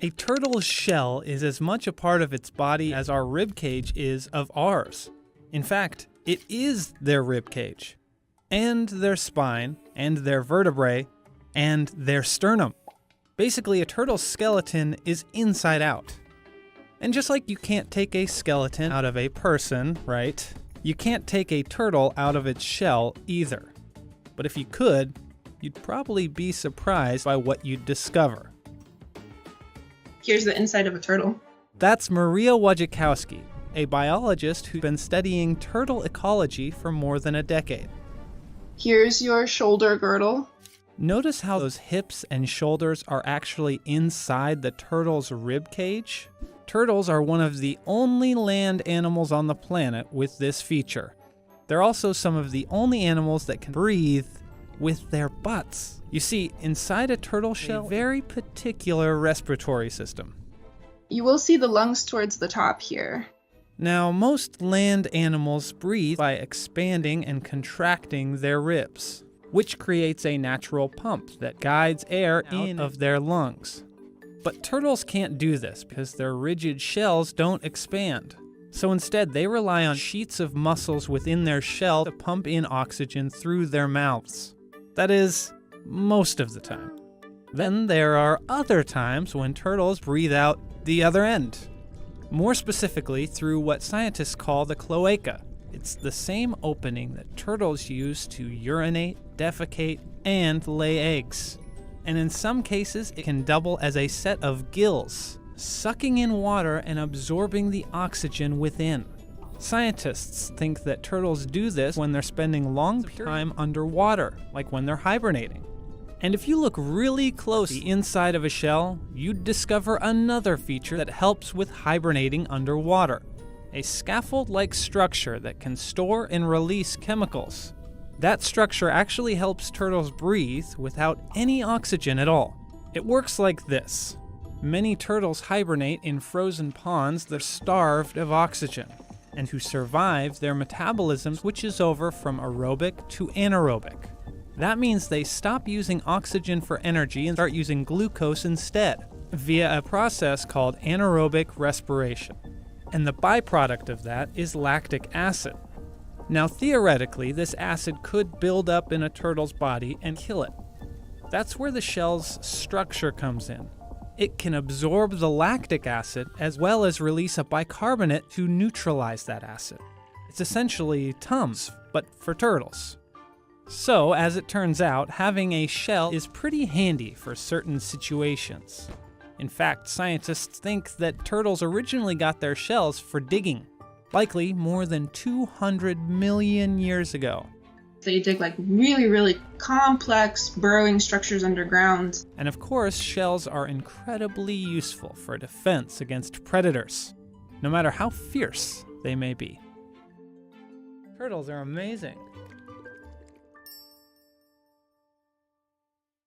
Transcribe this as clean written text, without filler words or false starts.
A turtle's shell is as much a part of its body as our rib cage is of ours. In fact, it is their rib cage, and their spine, and their vertebrae, and their sternum. Basically, a turtle's skeleton is inside out. And just like you can't take a skeleton out of a person, right? You can't take a turtle out of its shell either. But if you could, you'd probably be surprised by what you'd discover. Here's the inside of a turtle. That's Maria Wojciechowski, a biologist who's been studying turtle ecology for more than a decade. Here's your shoulder girdle. Notice how those hips and shoulders are actually inside the turtle's rib cage? Turtles are one of the only land animals on the planet with this feature. They're also some of the only animals that can breathe with their butts. You see, inside a turtle shell, a very particular respiratory system. You will see the lungs towards the top here. Now, most land animals breathe by expanding and contracting their ribs, which creates a natural pump that guides air out of their lungs. But turtles can't do this because their rigid shells don't expand. So instead, they rely on sheets of muscles within their shell to pump in oxygen through their mouths. That is, most of the time. Then there are other times when turtles breathe out the other end. More specifically, through what scientists call the cloaca. It's the same opening that turtles use to urinate, defecate, and lay eggs. And in some cases, it can double as a set of gills, sucking in water and absorbing the oxygen within. Scientists think that turtles do this when they're spending long time underwater, like when they're hibernating. And if you look really close at the inside of a shell, you'd discover another feature that helps with hibernating underwater. A scaffold-like structure that can store and release chemicals. That structure actually helps turtles breathe without any oxygen at all. It works like this. Many turtles hibernate in frozen ponds that are starved of oxygen, and to survive, their metabolism switches over from aerobic to anaerobic. That means they stop using oxygen for energy and start using glucose instead, via a process called anaerobic respiration. And the byproduct of that is lactic acid. Now, theoretically, this acid could build up in a turtle's body and kill it. That's where the shell's structure comes in. It can absorb the lactic acid as well as release a bicarbonate to neutralize that acid. It's essentially Tums, but for turtles. So, as it turns out, having a shell is pretty handy for certain situations. In fact, scientists think that turtles originally got their shells for digging, likely more than 200 million years ago. They dig like really, really complex burrowing structures underground. And of course, shells are incredibly useful for defense against predators, no matter how fierce they may be. Turtles are amazing.